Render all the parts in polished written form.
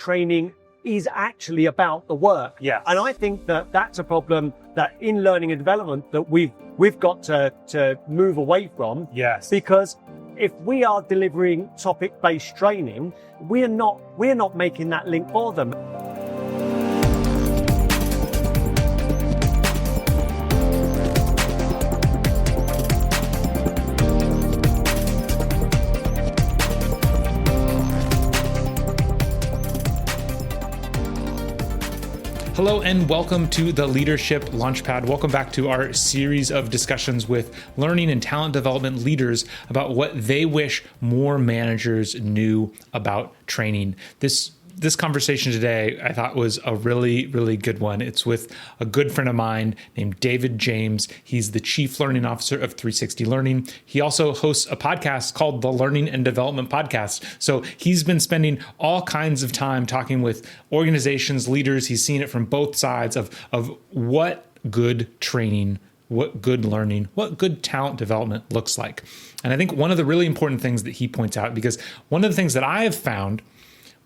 training is actually about the work. Yeah. And I think that that's a problem that in learning and development that we've got to move away from. Yes. Because if we are delivering topic-based training, we're not making that link for them. Hello and welcome to the Leadership Launchpad. Welcome back to our series of discussions with learning and talent development leaders about what they wish more managers knew about training. This conversation today, I thought, was a really, really good one. It's with a good friend of mine named David James. He's the Chief Learning Officer of 360 Learning. He also hosts a podcast called the Learning and Development Podcast. So he's been spending all kinds of time talking with organizations, leaders. He's seen it from both sides of what good training, what good learning, what good talent development looks like. And I think one of the really important things that he points out, because one of the things that I have found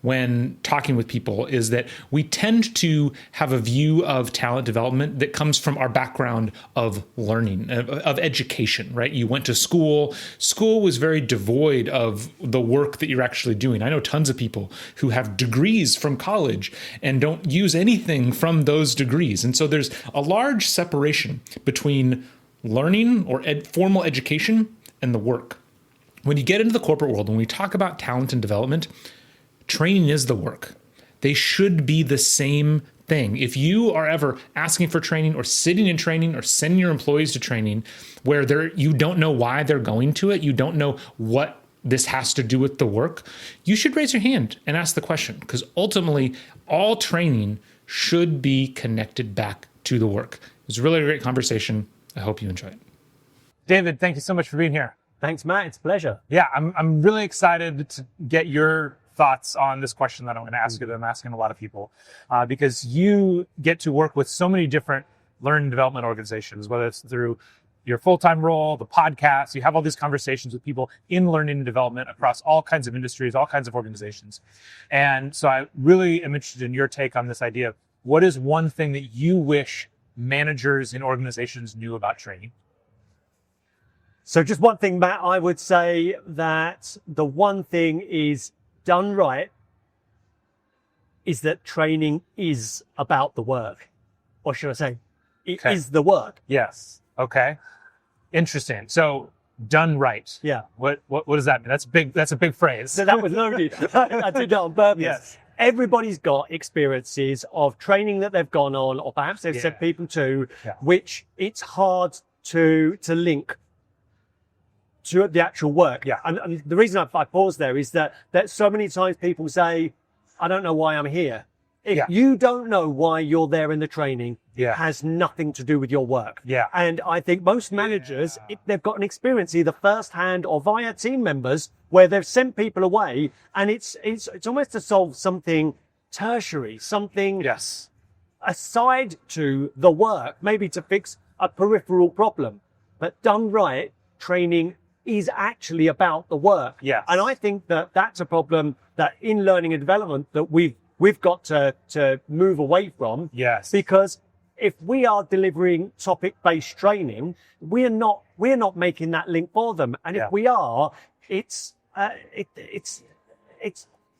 when talking with people is that we tend to have a view of talent development that comes from our background of learning, of education, right? You went to school. School was very devoid of the work that you're actually doing. I know tons of people who have degrees from college and don't use anything from those degrees. And so there's a large separation between learning or formal education and the work. When you get into the corporate world, when we talk about talent and development, training is the work. They should be the same thing. If you are ever asking for training or sitting in training or sending your employees to training where you don't know why they're going to it, you don't know what this has to do with the work, you should raise your hand and ask the question, because ultimately all training should be connected back to the work. It was really a great conversation. I hope you enjoy it. David, thank you so much for being here. Thanks, Matt. It's a pleasure. Yeah, I'm really excited to get your thoughts on this question that I'm going to ask you, that I'm asking a lot of people, because you get to work with so many different learning and development organizations, whether it's through your full-time role, the podcast. You have all these conversations with people in learning and development across all kinds of industries, all kinds of organizations. And so I really am interested in your take on this idea of what is one thing that you wish managers in organizations knew about training? So just one thing, Matt, I would say that the one thing is done right is that training is about the work. Or should I say, it is the work. Yes. Okay. Interesting. So done right. Yeah. What does that mean? That's a big phrase. So that was loaded. I did that on purpose. Yes. Everybody's got experiences of training that they've gone on, or perhaps they've sent people to, which it's hard to link to the actual work. Yeah. And the reason I pause there is that so many times people say, I don't know why I'm here. If you don't know why you're there in the training, it has nothing to do with your work. Yeah. And I think most managers, if they've got an experience either firsthand or via team members where they've sent people away, and it's almost to solve something tertiary, something aside to the work, maybe to fix a peripheral problem. But done right, training is actually about the work. Yes. And I think that that's a problem that in learning and development that we've got to move away from. Yes. Because if we are delivering topic-based training, we're not making that link for them. And if we are, it's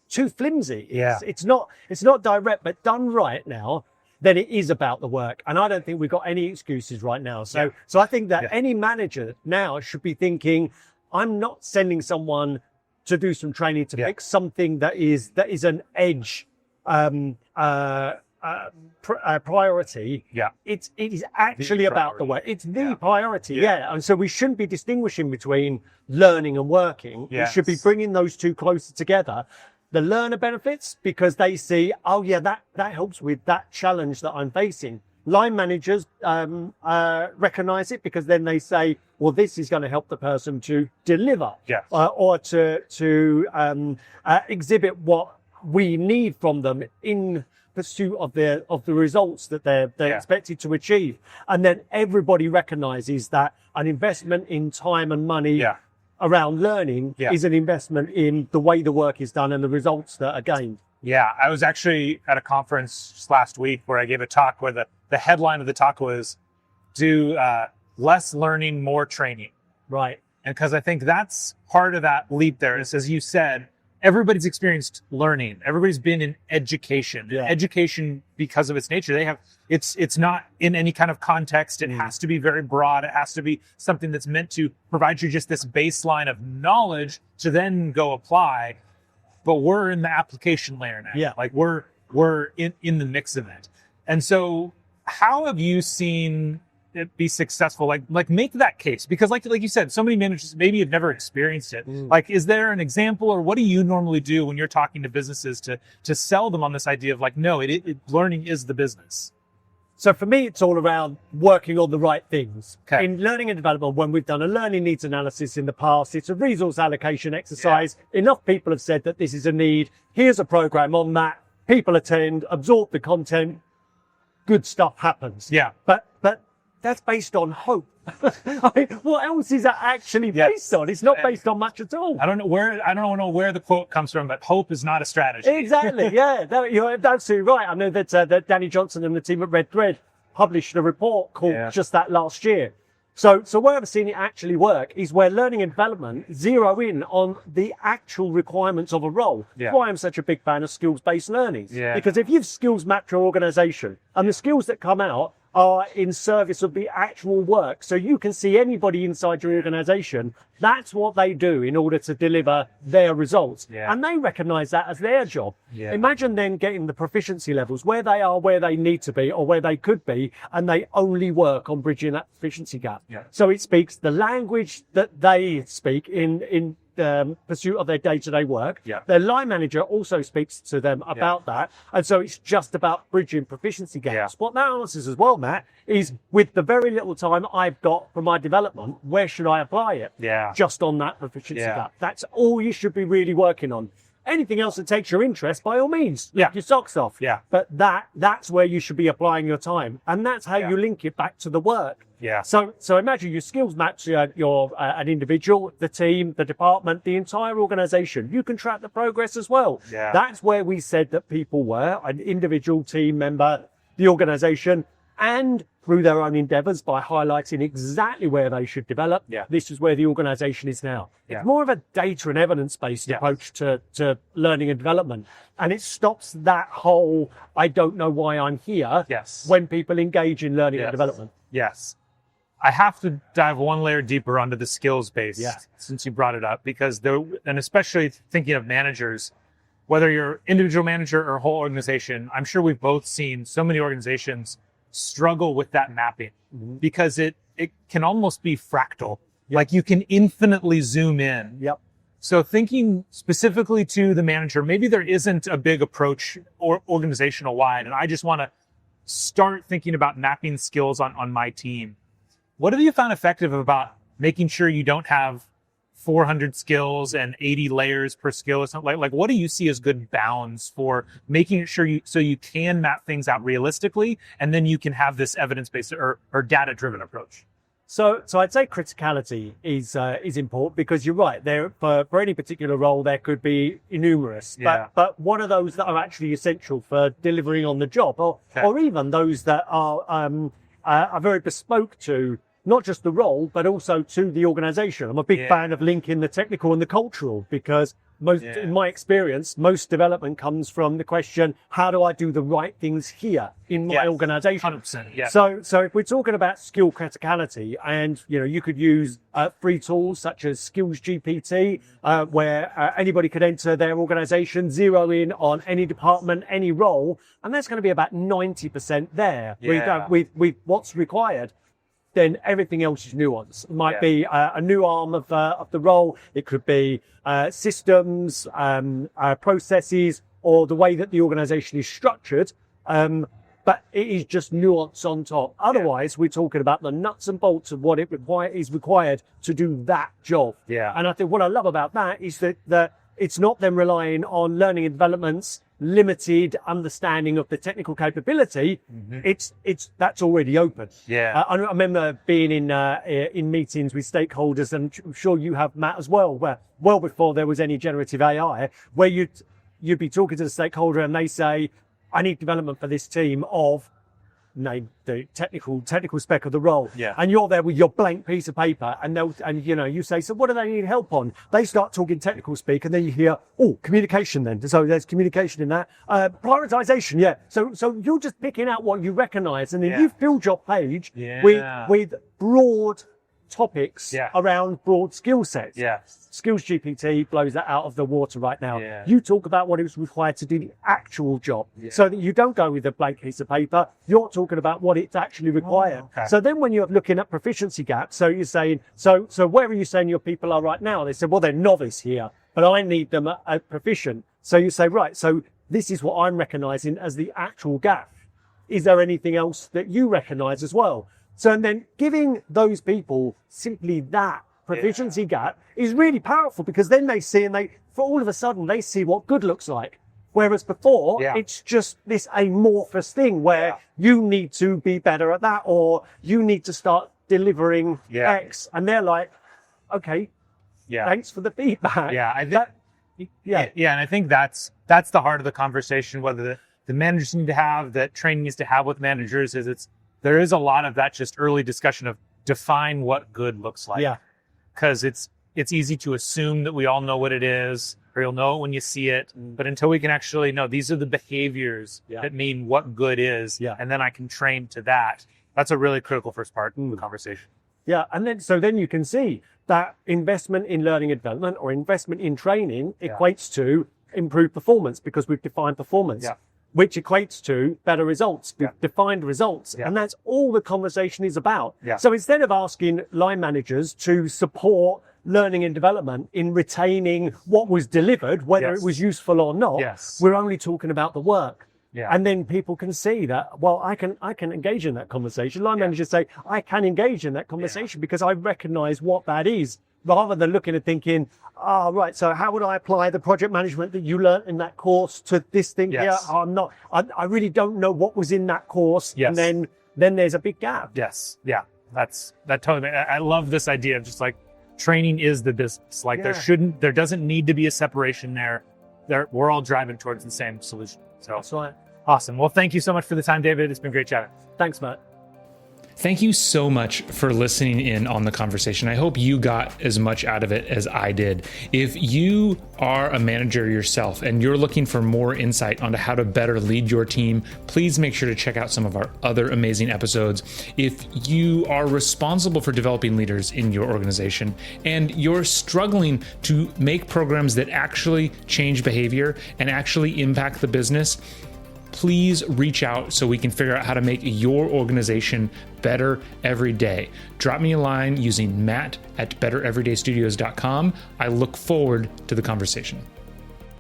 too flimsy. It's not direct, but done right now, then it is about the work. And I don't think we've got any excuses right now. So I think that any manager now should be thinking, I'm not sending someone to do some training to fix something that is an edge priority. It is actually about the work. It's the priority. And so we shouldn't be distinguishing between learning and working. We should be bringing those two closer together. The learner benefits because they see, that helps with that challenge that I'm facing. Line managers recognize it because then they say, well, this is going to help the person to deliver or to exhibit what we need from them in pursuit of the results that they're expected to achieve. And then everybody recognizes that an investment in time and money around learning is an investment in the way the work is done and the results that are gained. Yeah, I was actually at a conference last week where I gave a talk where the headline of the talk was do less learning, more training. Right. And because I think that's part of that leap there is, as you said, everybody's experienced learning. Everybody's been in education. Yeah. Education, because of its nature, it's not in any kind of context. It has to be very broad. It has to be something that's meant to provide you just this baseline of knowledge to then go apply. But we're in the application layer now. Yeah. Like we're in the mix of it. And so how have you seen it be successful? Like make that case, because like you said, so many managers maybe have never experienced it. Like, is there an example, or what do you normally do when you're talking to businesses to sell them on this idea of like, no, learning is the business? So for me, it's all around working on the right things. Okay. In learning and development, when we've done a learning needs analysis in the past, it's a resource allocation exercise. Enough people have said that this is a need. Here's a program on that. People attend, absorb the content. Good stuff happens. Yeah. But that's based on hope. I mean, what else is that actually based on? It's not based on much at all. I don't know where the quote comes from, but hope is not a strategy. Exactly. Yeah, you're absolutely right. I know that Danny Johnson and the team at Red Thread published a report called just that last year. So where I've seen it actually work is where learning and development zero in on the actual requirements of a role. Yeah. That's why I'm such a big fan of skills-based learning. Yeah. Because if you've skills mapped your organization and the skills that come out are in service of the actual work, so you can see anybody inside your organization, that's what they do in order to deliver their results. Yeah. And they recognize that as their job. Yeah. Imagine then getting the proficiency levels where they are, where they need to be, or where they could be, and they only work on bridging that proficiency gap. Yeah. So it speaks the language that they speak in pursuit of their day-to-day work. Yeah. Their line manager also speaks to them about that. And so it's just about bridging proficiency gaps. Yeah. What that answers as well, Matt, is with the very little time I've got for my development, where should I apply it? Yeah. Just on that proficiency gap. That's all you should be really working on. Anything else that takes your interest, by all means, knock your socks off. Yeah. But that's where you should be applying your time. And that's how you link it back to the work. Yeah. So imagine your skills match your an individual, the team, the department, the entire organization. You can track the progress as well. Yeah. That's where we said that people were an individual, team member, the organization, and through their own endeavors by highlighting exactly where they should develop. Yeah. This is where the organization is now. Yeah. It's more of a data and evidence-based approach to learning and development. And it stops that whole, I don't know why I'm here, when people engage in learning and development. Yes. I have to dive one layer deeper onto the skills base since you brought it up, because and especially thinking of managers, whether you're individual manager or whole organization, I'm sure we've both seen so many organizations struggle with that mapping because it can almost be fractal. Like you can infinitely zoom in. Yep. So thinking specifically to the manager, maybe there isn't a big approach or organizational wide, and I just want to start thinking about mapping skills on my team. What have you found effective about making sure you don't have 400 skills and 80 layers per skill or something? Like what do you see as good bounds for making sure you can map things out realistically, and then you can have this evidence-based or data-driven approach? So I'd say criticality is important, because you're right. There for any particular role there could be numerous, but what are those that are actually essential for delivering on the job, or even those that are very bespoke to not just the role, but also to the organization. I'm a big fan of linking the technical and the cultural, because in my experience, most development comes from the question, how do I do the right things here in my organization? 100%. So if we're talking about skill criticality, and you could use free tools such as Skills GPT, where anybody could enter their organization, zero in on any department, any role, and that's going to be about 90% there with what's required. Then everything else is nuance. It might be a new arm of the role. It could be systems, processes, or the way that the organization is structured. But it is just nuance on top. Otherwise, we're talking about the nuts and bolts of what is required to do that job. Yeah. And I think what I love about that is that it's not them relying on learning and development's limited understanding of the technical capability. It's that's already open. I remember being in meetings with stakeholders, and I'm sure you have, Matt, as well, where well before there was any generative AI, where you'd be talking to the stakeholder and they say, I need development for this team of name the technical spec of the role. Yeah. And you're there with your blank piece of paper and you say, so what do they need help on? They start talking technical speak and then you hear, oh, communication then. So there's communication in that. Prioritization, yeah. So you're just picking out what you recognize and then you've filled your page with broad topics around broad skill sets. Yeah. Skills GPT blows that out of the water right now. Yeah. You talk about what is required to do the actual job so that you don't go with a blank piece of paper. You're talking about what it's actually required. Oh, okay. So then when you're looking at proficiency gaps, so you're saying, so where are you saying your people are right now? They said, well, they're novice here, but I need them at proficient. So you say, right, so this is what I'm recognizing as the actual gap. Is there anything else that you recognize as well? So and then giving those people simply that proficiency gap is really powerful because then they see for all of a sudden they see what good looks like. Whereas before it's just this amorphous thing where you need to be better at that or you need to start delivering X and they're like, okay, thanks for the feedback. And I think that's the heart of the conversation, whether the managers need to have, that training needs to have with managers there is a lot of that just early discussion of define what good looks like. Yeah. Because it's easy to assume that we all know what it is, or you'll know it when you see it. But until we can actually know these are the behaviors that mean what good is, and then I can train to that. That's a really critical first part of the conversation. Yeah, and then you can see that investment in learning and development or investment in training equates to improved performance because we've defined performance. Yeah. Which equates to better results, defined results. And that's all the conversation is about. Yeah. So instead of asking line managers to support learning and development in retaining what was delivered, whether it was useful or not, we're only talking about the work. Yeah. And then people can see that, well, I can engage in that conversation. Line managers say, I can engage in that conversation because I recognize what that is, rather than looking and thinking, right, so how would I apply the project management that you learned in that course to this thing here? I really don't know what was in that course. And then there's a big gap. Yes. Yeah. That totally, I love this idea of just like training is the business. Like there doesn't need to be a separation there. We're all driving towards the same solution. So that's right. Awesome. Well, thank you so much for the time, David. It's been great chatting. Thanks, Matt. Thank you so much for listening in on the conversation. I hope you got as much out of it as I did. If you are a manager yourself and you're looking for more insight onto how to better lead your team, please make sure to check out some of our other amazing episodes. If you are responsible for developing leaders in your organization and you're struggling to make programs that actually change behavior and actually impact the business, please reach out so we can figure out how to make your organization better every day. Drop me a line using matt@bettereverydaystudios.com. I look forward to the conversation.